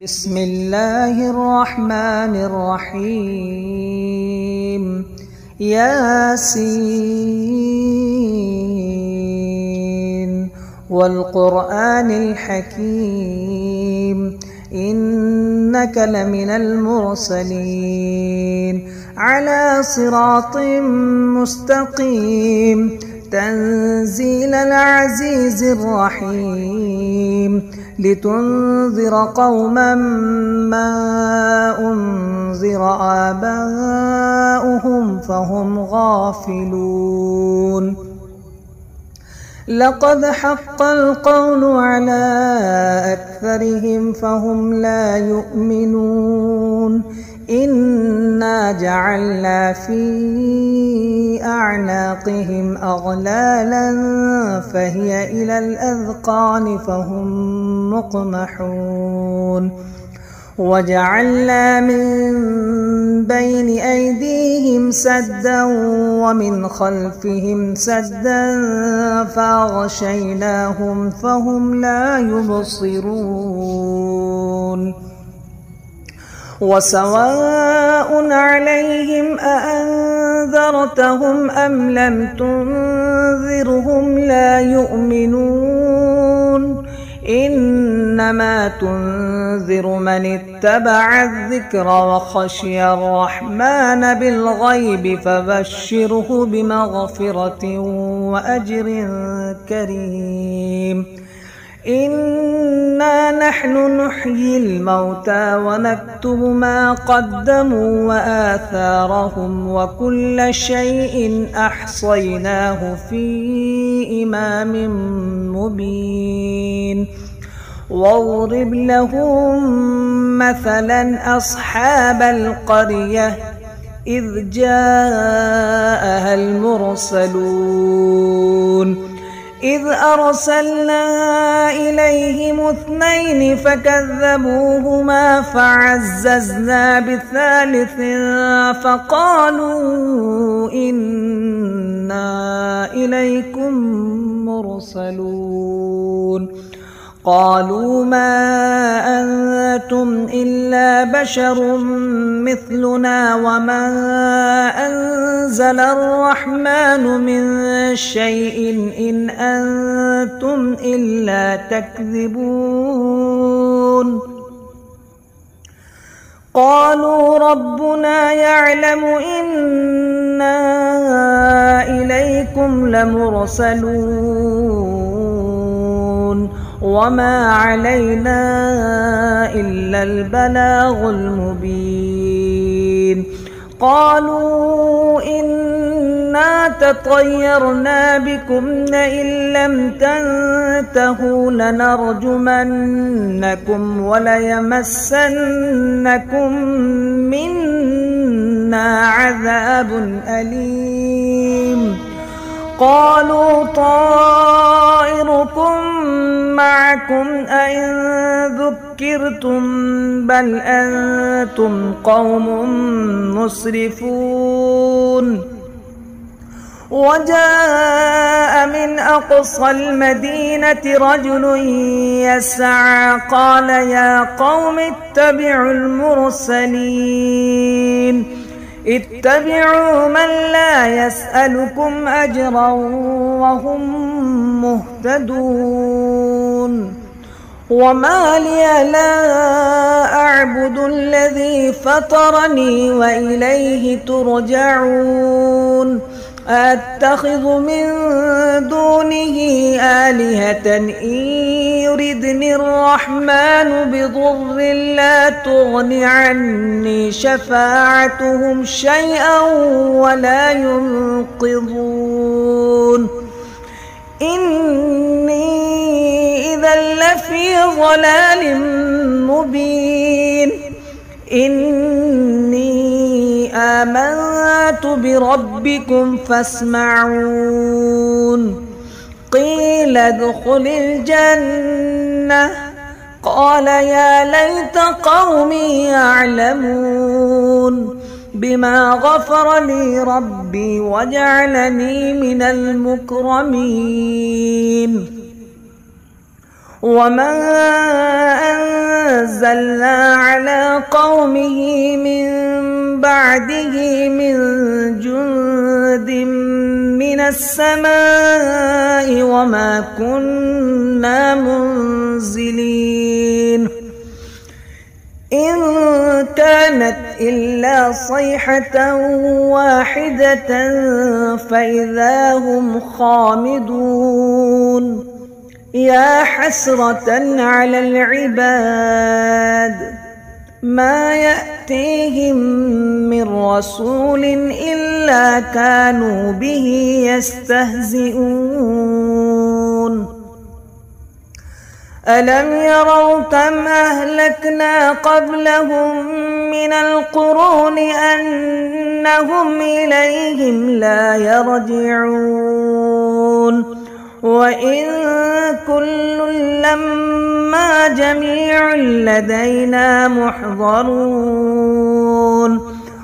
بسم الله الرحمن الرحيم. ياسين والقرآن الحكيم إنك لمن المرسلين على صراط مستقيم تنزيل العزيز الرحيم لتنذر قوما ما أنذر آباؤهم فهم غافلون. لقد حق القول على أكثرهم فهم لا يؤمنون. إنا جعلنا في أعناقهم أغلالا فهي إلى الأذقان فهم مقمحون. وجعلنا من بين أيديهم سدا ومن خلفهم سدا فأغشيناهم فهم لا يبصرون. وسواء عليهم أأنذرتهم أم لم تنذرهم لا يؤمنون. إنما تنذر من اتبع الذكر وخشي الرحمن بالغيب فبشره بمغفرة وأجر كريم. إنا نحن نحيي الموتى ونكتب ما قدموا وآثارهم وكل شيء أحصيناه في إمام مبين. واضرب لهم مثلا أصحاب القرية إذ جاءها المرسلون إذ أرسلنا إليهم 2 فكذبوهما فعززنا بثالث فقالوا إنا إليكم مرسلون. قالوا ما أنتم إلا بشر مثلنا وما أنزل الرحمن من شيء إن أنتم إلا تكذبون. قالوا ربنا يعلم إنا إليكم لمرسلون وما علينا إلا البلاغ المبين. قالوا إنا تطيرنا بكم لئن لم تنتهوا لنرجمنكم وليمسنكم منا عذاب أليم. قالوا طائركم معكم أئن ذكرتم بل أنتم قوم مسرفون. وجاء من أقصى المدينة رجل يسعى قال يا قوم اتبعوا المرسلين اتبعوا من لا يسألكم أجرا وهم مهتدون. وما لي لا أعبد الذي فطرني وإليه ترجعون. أتخذ من دونه آلهة إن يردني الرحمن بضر لا تغن عني شفاعتهم شيئا ولا ينقذون. إني إذا لفي ضلال مبين. إني آمنت بربكم فاسمعون. قيل ادخل الجنة قال يا ليت قومي يعلمون بما غفر لي ربي وجعلني من المكرمين. وما أنزلنا على قومه من بعده من جند من السماء وما كنا منزلين إن كانت إلا صيحة واحدة فإذا هم خامدون يا حسرة على العباد ما يأتيهم من رسول إلا كانوا به يستهزئون ألم يروا كم أهلكنا قبلهم من القرون أنهم إليهم لا يرجعون وإن كل لما جميع لدينا محضرون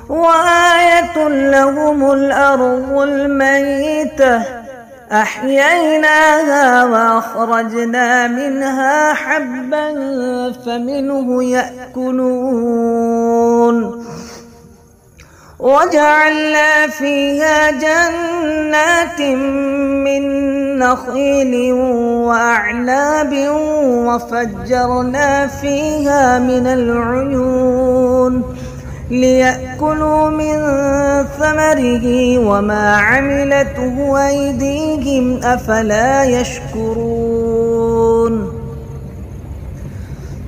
وآية لهم الأرض الميتة أحييناها وأخرجنا منها حبا فمنه يأكلون وجعلنا فيها جنات من نخيل وأعناب وفجرنا فيها من العيون ليأكلوا من ثمره وما عملته أيديهم أفلا يشكرون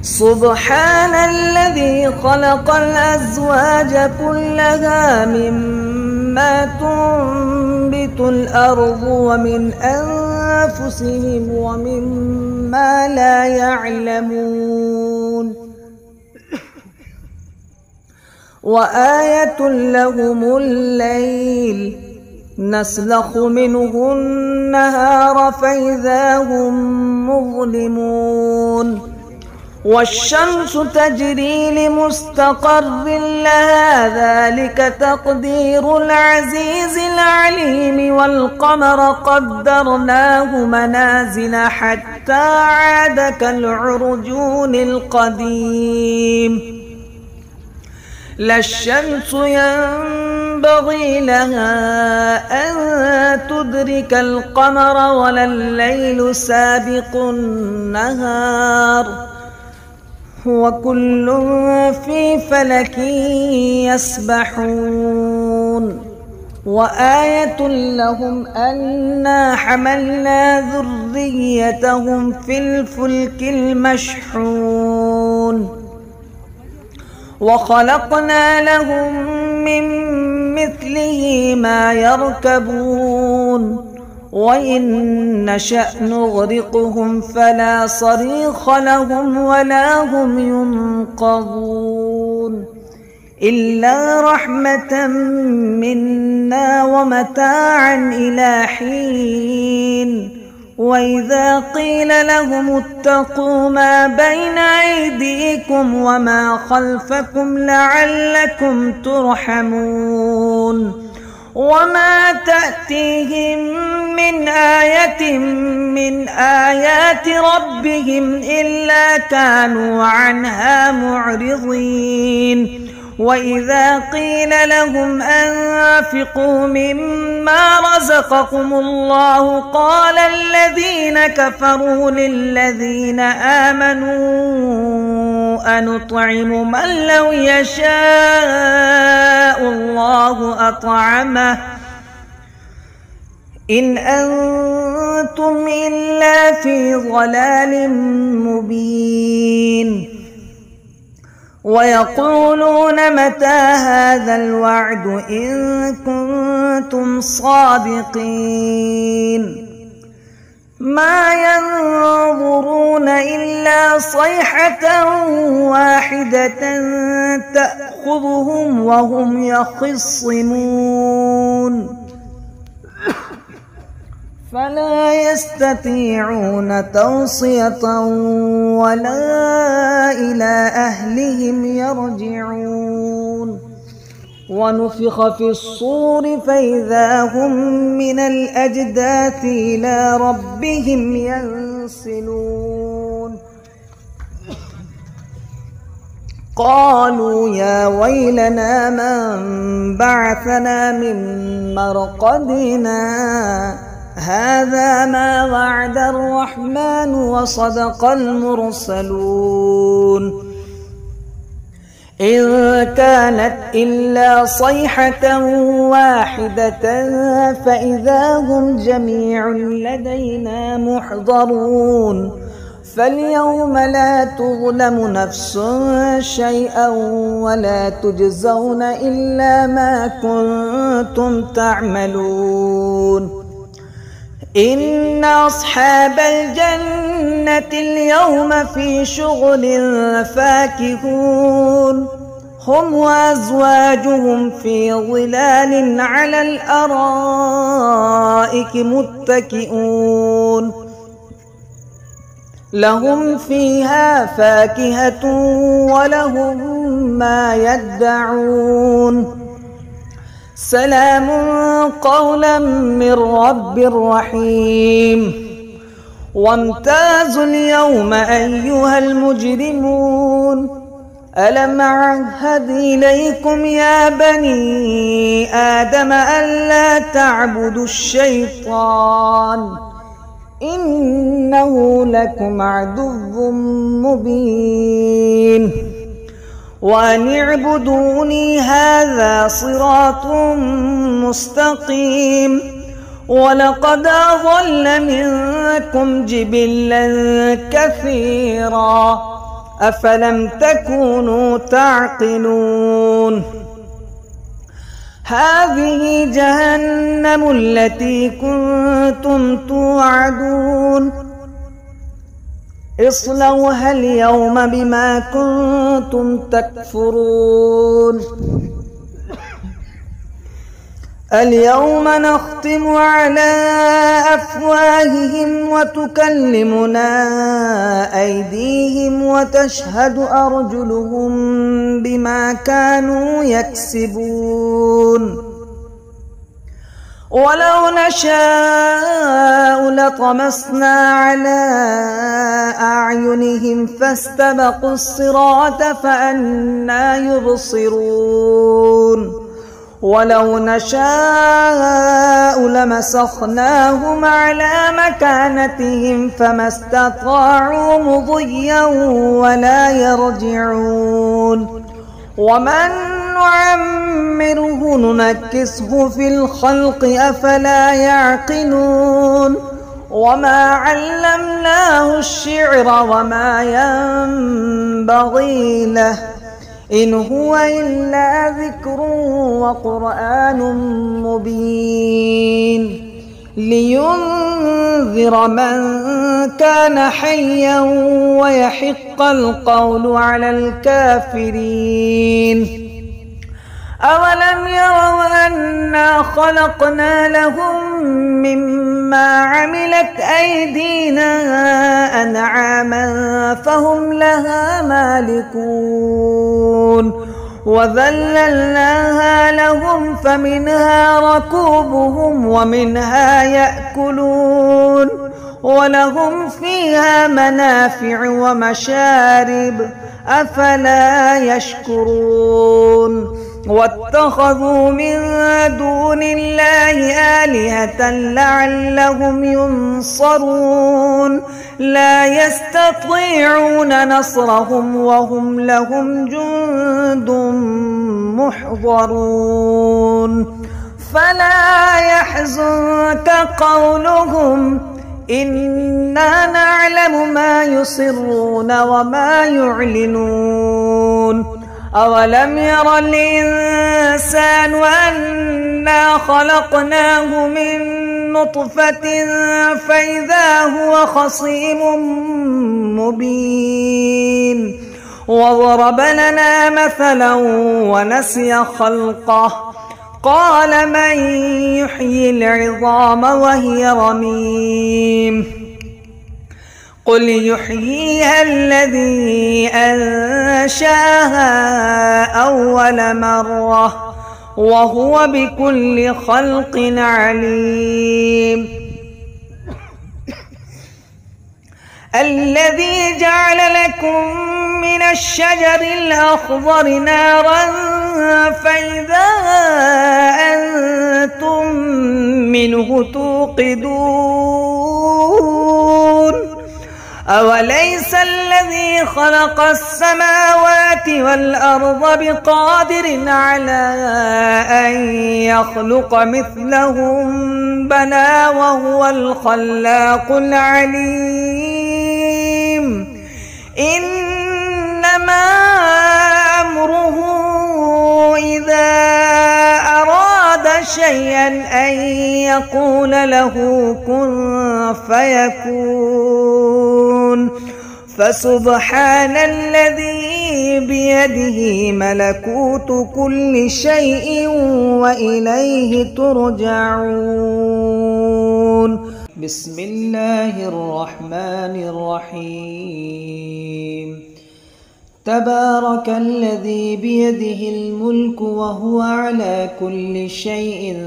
سبحان الذي خلق الأزواج كلها مما تنبت الأرض ومن أنفسهم ومما لا يعلمون وآية لهم الليل نسلخ منه النهار فإذا هم مظلمون والشمس تجري لمستقر لها ذلك تقدير العزيز العليم والقمر قدرناه منازل حتى عاد كالعرجون القديم لا الشمس ينبغي لها أن تدرك القمر ولا الليل سابق النهار وكل في فلك يسبحون وآية لهم أنا حملنا ذريتهم في الفلك المشحون وخلقنا لهم من مثله ما يركبون وإن نشأ نغرقهم فلا صريخ لهم ولا هم ينقذون إلا رحمة منا ومتاعا إلى حين وإذا قيل لهم اتقوا ما بين أيديكم وما خلفكم لعلكم ترحمون وما تأتيهم من آية من آيات ربهم إلا كانوا عنها معرضين وإذا قيل لهم أنفقوا مما رزقكم الله قال الذين كفروا للذين آمنوا أنطعم من لو يشاء الله أطعمه إن أنتم إلا في ضلال مبين ويقولون متى هذا الوعد إن كنتم صادقين ما ينظرون إلا صيحة واحدة تأخذهم وهم يخصمون فلا يستطيعون توصية ولا إلى أهلهم يرجعون ونفخ في الصور فإذا هم من الأجداث إلى ربهم ينسلون قالوا يا ويلنا من بعثنا من مرقدنا هذا ما وعد الرحمن وصدق المرسلون إن كانت إلا صيحة واحدة فإذا هم جميع لدينا محضرون فاليوم لا تظلم نفس شيئا ولا تجزون إلا ما كنتم تعملون إن أصحاب الجنة اليوم في شغل فاكهون هم وأزواجهم في ظلال على الأرائك متكئون لهم فيها فاكهة ولهم ما يدعون سلام قولا من رب رحيم وامتازوا اليوم أيها المجرمون ألم أعهد إليكم يا بني آدم ألا تعبدوا الشيطان إنه لكم عدو مبين وأن اعبدوني هذا صراط مستقيم ولقد أضل منكم جبلا كثيرا أفلم تكونوا تعقلون هذه جهنم التي كنتم توعدون اصلوها اليوم بما كنتم تكفرون اليوم نختم على أفواههم وتكلمنا أيديهم وتشهد أرجلهم بما كانوا يكسبون ولو نشاء لطمسنا على أعينهم فاستبقوا الصراط فأنى يبصرون ولو نشاء لمسخناهم على مكانتهم فما استطاعوا مضيا ولا يرجعون ومن نعمره ننكسه في الخلق أفلا يعقلون وما علمناه الشعر وما ينبغي له إن هو إلا ذكر وقرآن مبين لينذر من كان حيا ويحق القول على الكافرين أولم يروا أنا خلقنا لهم مما عملت أيدينا أنعاما فهم لها مالكون وذللناها لهم فمنها ركوبهم ومنها يأكلون ولهم فيها منافع ومشارب أفلا يشكرون واتخذوا من دون الله آلهة لعلهم ينصرون لا يستطيعون نصرهم وهم لهم جند محضرون فلا يحزنك قولهم إنا نعلم ما يسرون وما يعلنون أولم ير الإنسان أنا خلقناه من نطفة فإذا هو خصيم مبين وضرب لنا مثلا ونسي خلقه قال من يحيي العظام وهي رميم قل يحييها الذي أنشأها أول مرة وهو بكل خلق عليم الذي جعل لكم من الشجر الأخضر نارا فإذا أنتم منه توقدون أوليس الذي خلق السماوات والأرض بقادر على أن يخلق مثلهم بلى وهو الخلاق العليم إنما أمره إذا أراد شيئا أن يقول له كن فيكون فسبحان الذي بيده ملكوت كل شيء وإليه ترجعون. بسم الله الرحمن الرحيم. تبارك الذي بيده الملك وهو على كل شيء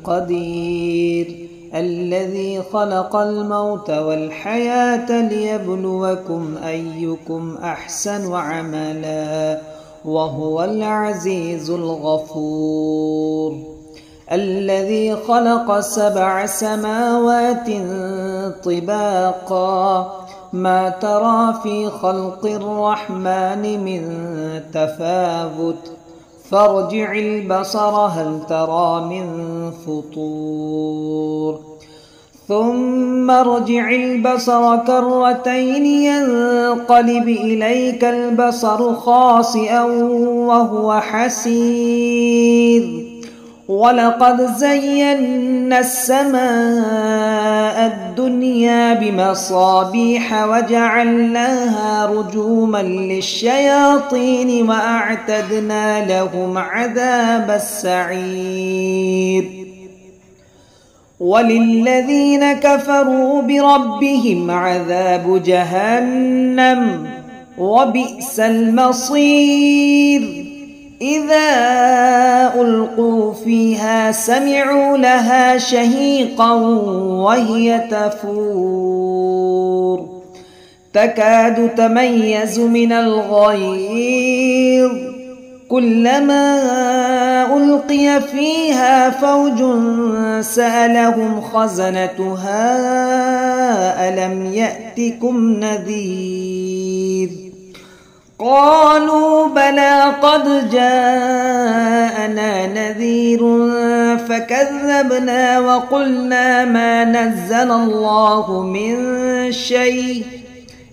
قدير الذي خلق الموت والحياة ليبلوكم أيكم أحسن عملا وهو العزيز الغفور. الذي خلق 7 سماوات طباقا ما ترى في خلق الرحمن من تفاوت فارجع البصر هل ترى من فطور ثم ارجع البصر كرتين ينقلب إليك البصر خاسئا وهو حسير ولقد زينا السماء الدنيا بمصابيح وجعلناها رجوما للشياطين وأعتدنا لهم عذاب السعير. وللذين كفروا بربهم عذاب جهنم وبئس المصير. إذا ألقوا فيها سمعوا لها شهيقا وهي تفور تكاد تميز من الغيظ كلما ألقي فيها فوج سألهم خزنتها ألم يأتكم نذير قالوا بلى قد جاءنا نذير فكذبنا وقلنا ما نزل الله من شيء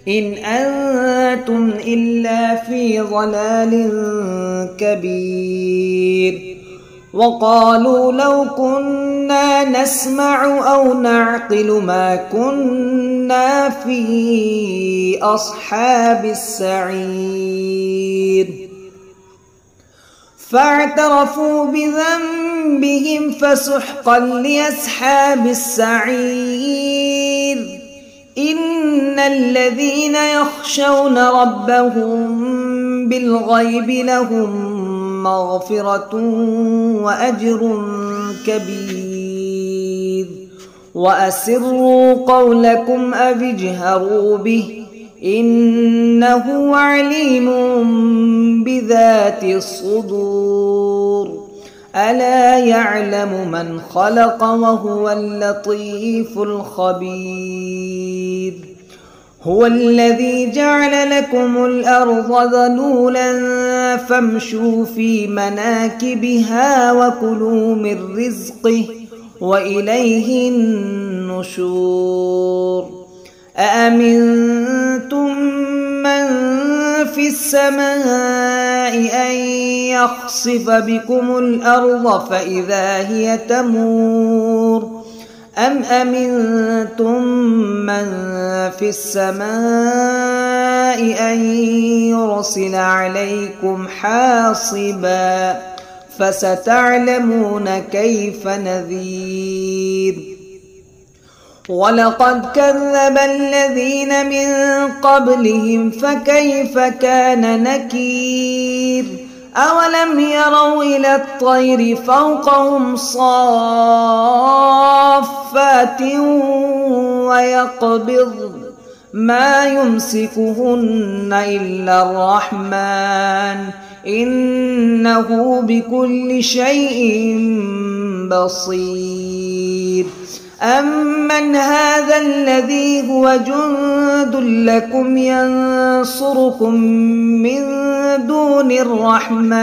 إن أنتم إلا في ضلال كبير. وقالوا لو كنا نسمع أو نعقل ما كنا في أصحاب السعير فاعترفوا بذنبهم فسحقا لأصحاب السعير. إن الذين يخشون ربهم بالغيب لهم مغفرة وأجر كبير. وأسروا قولكم أو اجهروا به إنه عليم بذات الصدور. ألا يعلم من خلق وهو اللطيف الخبير. هو الذي جعل لكم الأرض ذلولا فامشوا في مناكبها وكلوا من رزقه وإليه النشور. أأمنتم من في السماء أن يخسف بكم الأرض فإذا هي تمور أم أمنتم من في السماء أن يرسل عليكم حاصبا فستعلمون كيف نذير. ولقد كذب الذين من قبلهم فكيف كان نكير. أولم يروا إلى الطير فوقهم صافات ويقبض ما يمسكهن إلا الرحمن إنه بكل شيء بصير. أمن هذا الذي هو جند لكم ينصركم من دون الرحمن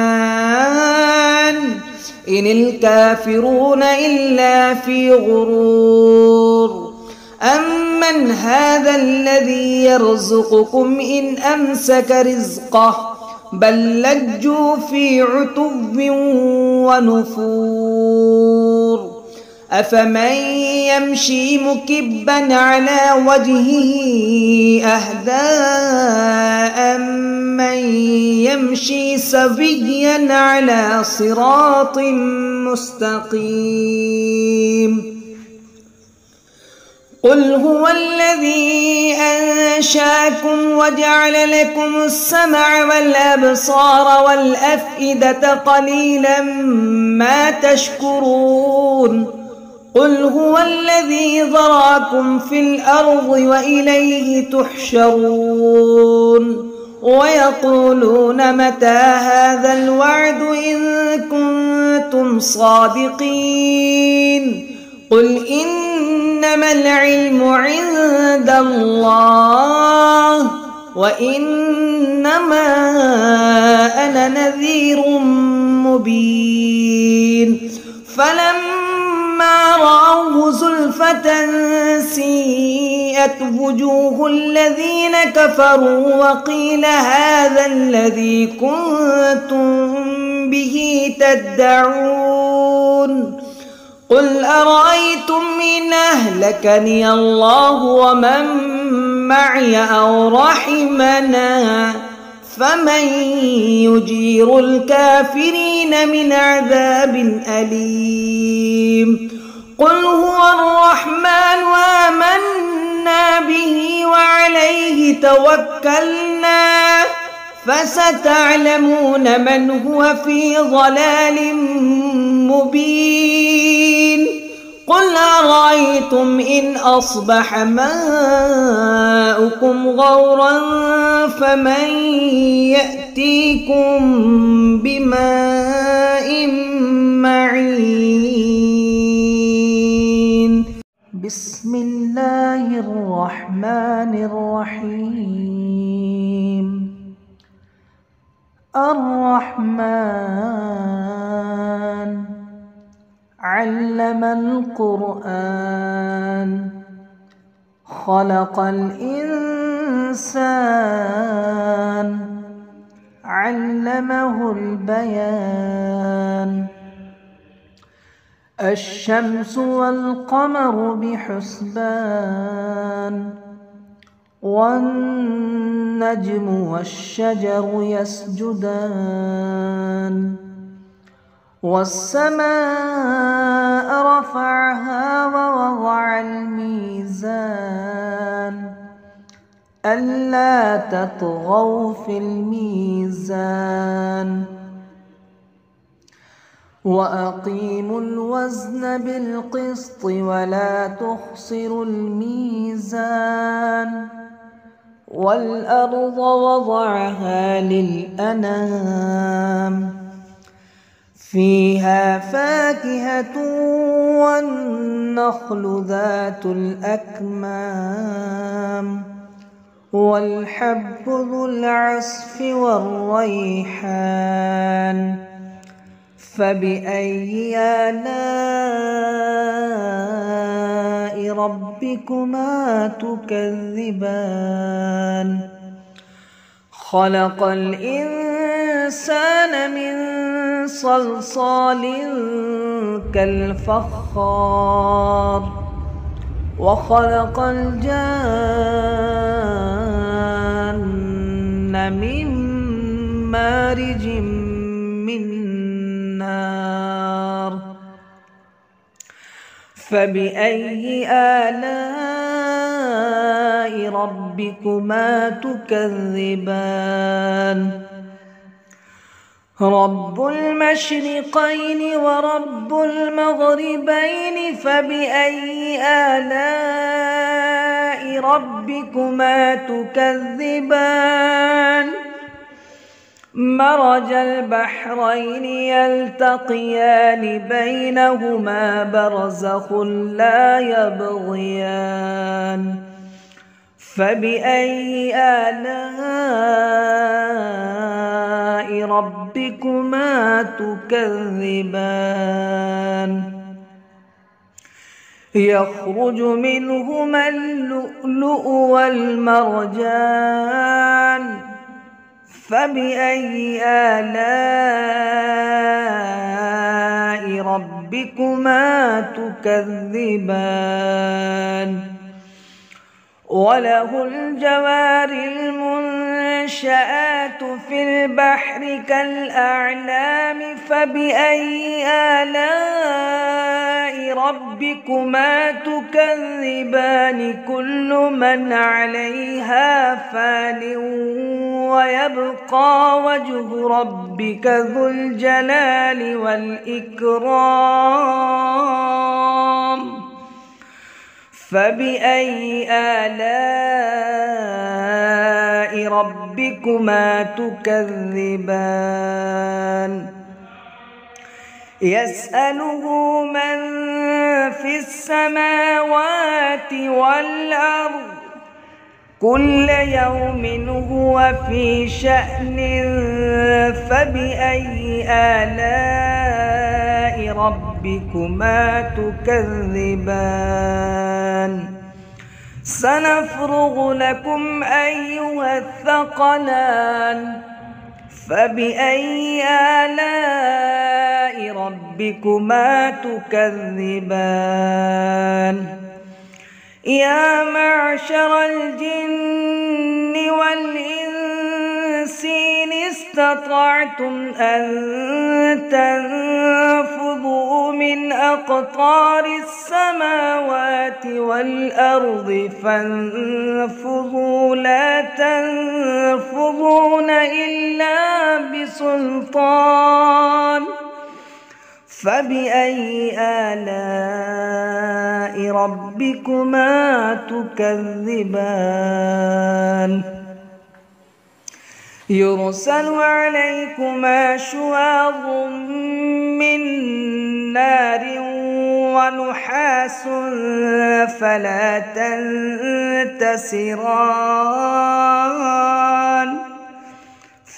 إن الكافرون إلا في غرور. أمن هذا الذي يرزقكم إن أمسك رزقه بل لجوا في عتو ونفور. أفمن يمشي مكبا على وجهه أهدى أمن يمشي سويا على صراط مستقيم. قل هو الذي أنشأكم وجعل لكم السمع والأبصار والأفئدة قليلا ما تشكرون. قل هو الذي ذراكم في الأرض وإليه تحشرون. ويقولون متى هذا الوعد إن كنتم صادقين. قل إنما العلم عند الله وإنما أنا نذير مبين. فلما رأوه زلفة سيئت وجوه الذين كفروا وقيل هذا الذي كنتم به تدعون. قل أرأيتم إن أهلكني الله ومن معي أو رحمنا فمن يجير الكافرين من عذاب أليم. قل هو الرحمن وآمنا به وعليه توكلنا فستعلمون من هو في ضلال مبين. قل أرأيتم إن أصبح ماؤكم غورا فمن يأتيكم بماء معين. بسم الله الرحمن الرحيم. الرحمن علم القرآن خلق الإنسان علمه البيان. الشمس والقمر بحسبان والنجم والشجر يسجدان. والسماء رفعها ووضع الميزان ألا تطغوا في الميزان وأقيموا الوزن بالقسط ولا تخسروا الميزان. والأرض وضعها للأنام فيها فاكهة والنخل ذات الأكمام والحب ذو العصف والريحان. فبأي آلاء ربكما تكذبان. خلق الإنسان من صلصال كالفخار وخلق الجان من مارج من نار. فبأي آلاء ربكما تكذبان. رب المشرقين ورب المغربين فبأي آلاء ربكما تكذبان مرج البحرين يلتقيان بينهما برزخ لا يبغيان فبأي آلاء ربكما تكذبان يخرج منهما اللؤلؤ والمرجان فبأي آلاء ربكما تكذبان وله الجوار المنشآت في البحر كالأعلام فبأي آلاء ربكما تكذبان كل من عليها فان ويبقى وجه ربك ذو الجلال والإكرام فبأي آلاء ربكما تكذبان يسأله من في السماوات والأرض كل يوم هو في شأن فبأي آلاء ربكما تكذبان سنفرغ لكم أيها الثقلان فبأي آلاء ربكما تكذبان يا معشر الجن والإنس إن استطعتم أن تنفذوا من أقطار السماوات والأرض فانفذوا لا تنفذون إلا بسلطان فبأي آلاء ربكما تكذبان يرسل عليكما شواظ من نار ونحاس فلا تنتصران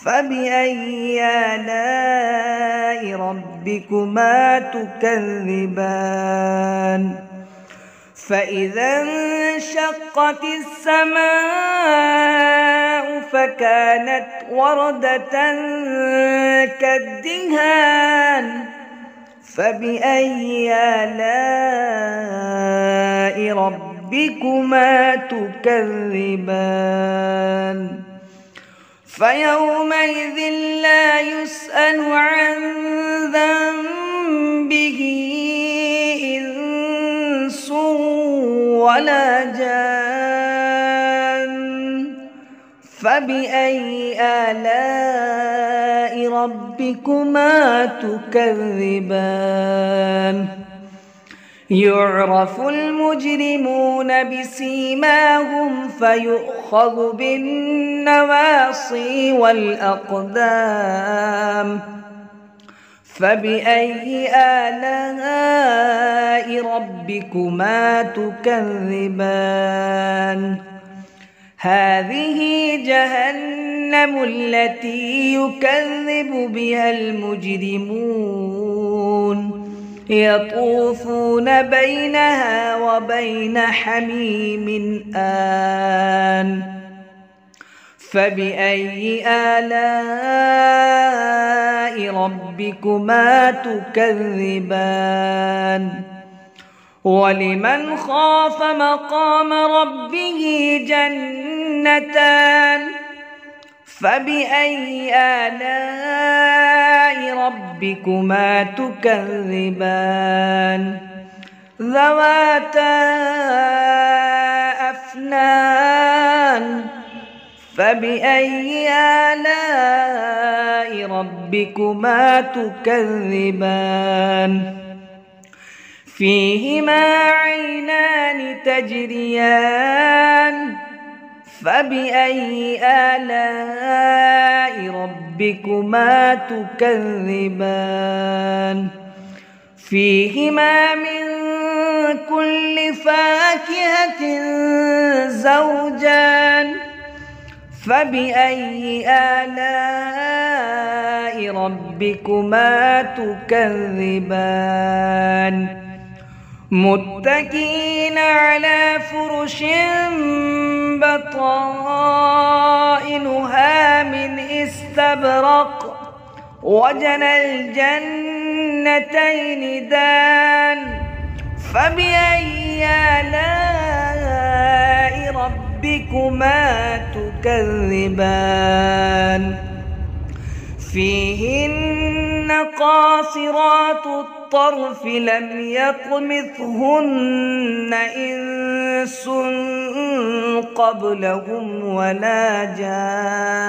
فبأي آلاء ربكما تكذبان فإذا انشقت السماء فكانت وردة كالدهان فبأي آلاء ربكما تكذبان فيومئذ لا يسأل عن ذنبه إنس ولا جان فبأي آلاء ربكما تكذبان يعرف المجرمون بسيماهم فيؤخذ بالنواصي والأقدام فبأي آلاء ربكما تكذبان هذه جهنم التي يكذب بها المجرمون يطوفون بينها وبين حميم آن فبأي آلاء ربكما تكذبان ولمن خاف مقام ربه جنتان فبأي آلاء ربكما تكذبان ذواتا أفنان فبأي آلاء ربكما تكذبان فيهما عينان تجريان فبأي آلاء ربكما تكذبان فيهما من كل فاكهة زوجان فبأي آلاء ربكما تكذبان متكئين على فرش بطائنها من استبرق وجنى الجنتين دان فبأي آلاء ربكما تكذبان فيهن قاصرات الطرف لم يطمثهن إنس قبلهم ولا جان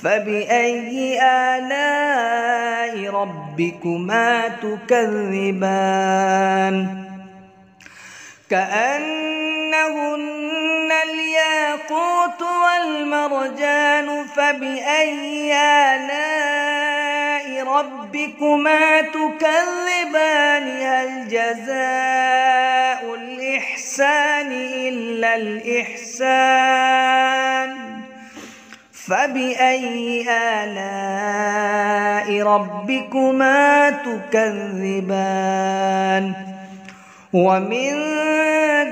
فبأي آلاء ربكما تكذبان كأنهن الياقوت والمرجان فبأي آلاء ربكما تكذبان هل جزاء الإحسان إلا الإحسان فبأي آلاء ربكما تكذبان ومن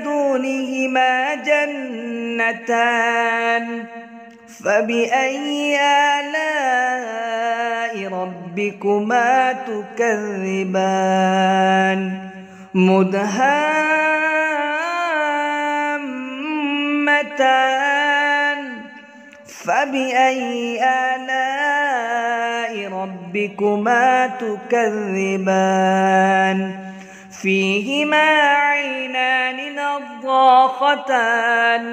دونهما جنتان فبأي آلاء ربكما تكذبان مدهامتان فبأي آلاء ربكما تكذبان فيهما عينان نضاختان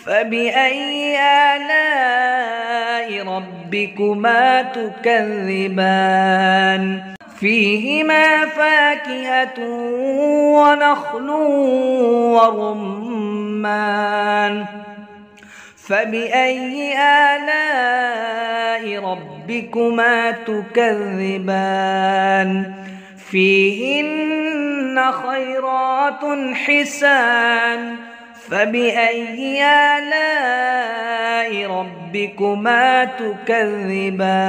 فبأي آلاء ربكما تكذبان فيهما فاكهة ونخل ورمان فبأي آلاء ربكما تكذبان فيهن خيرات حسان فبأي آلاء ربكما تكذبان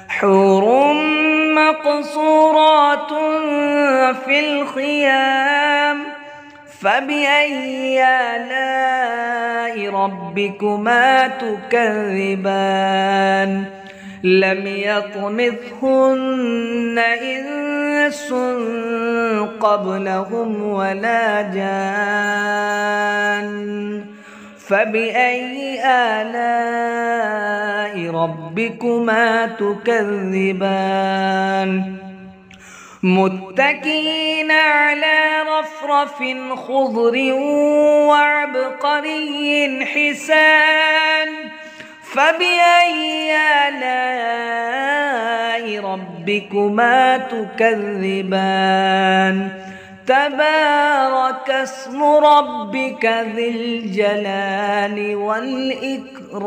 حور مقصورات في الخيام فبأي آلاء ربكما تكذبان لم يطمثهن إنس قبلهم ولا جان فبأي آلاء ربكما تكذبان متكئين على رفرف خضر وعبقري حسان فبأي آلاء ربكما تكذبان تبارك اسم ربك ذي الجلال والإكرام.